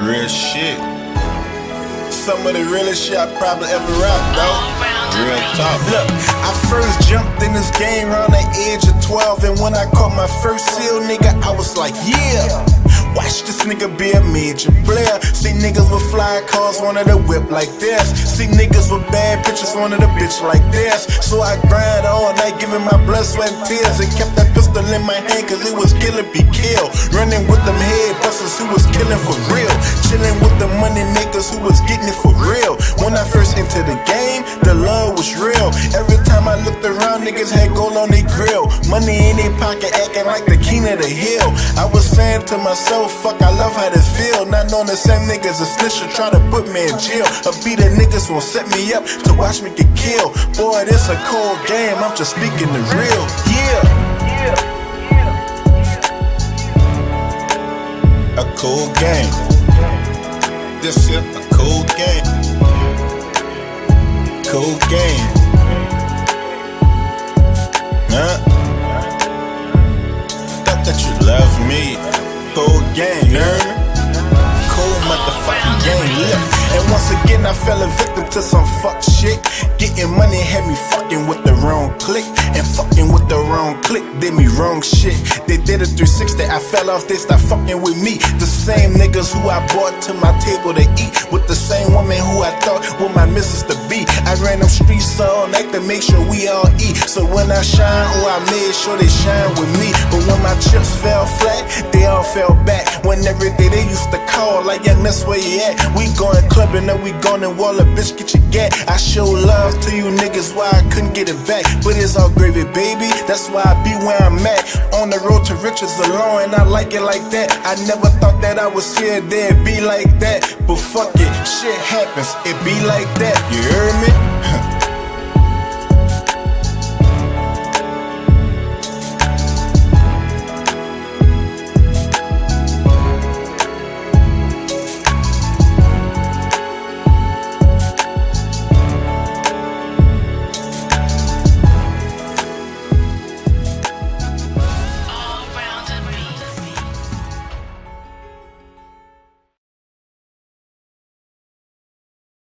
Real shit. Some of the realest shit I probably ever rapped, though. Real talk. Look, I first jumped in this game around the age of 12, and when I caught my first seal, nigga, I was like, yeah. Watch this nigga be a major player. See niggas with fly cars, wanted a whip like this. See niggas with bad bitches, wanted a bitch like this. So I grind all night, giving my blood, sweat, and tears, and kept that pistol in my hand, cause it was killing, be killed. Running with them head busters who was killing for real. Chilling with the money niggas who was getting it for real. When I first entered the game, the love was real. Every time I looked around, niggas had gold on their grill. Money in their pocket, acting like the king of the hill. I was saying to myself, fuck, I love how this feel. Not knowing the same niggas a snitch or try to put me in jail. A beat of niggas won't set me up to watch me get killed. Boy, this a cold game, I'm just speaking the real. A cool game. This here, a cool game. Cool game. Huh? Thought that you loved me. Cool game, you heard me? Cool motherfucking game, yeah. And once again I fell a victim to some fuck shit. Getting money had me fucking with the wrong clique, and fucking with the wrong clique did me wrong shit. They did a 360, I fell off, they start fucking with me. The same niggas who I brought to my table to eat, with the same woman who I thought were my missus to be. I ran them streets all night to make sure we all eat. So when I shine, oh, I made sure they shine with me. But when my chips fell flat, they all fell back. When every day they used to call like, young miss, where you at? We going clubbing up, we going to wall, a bitch get your gat. I show love to you niggas, why I couldn't get it back. But it's all gravy, baby, that's why I be where I'm at. On the road to riches alone, and I like it like that. I never thought that I was here, there'd be like that. But fuck it, shit happens, it be like that, you heard me?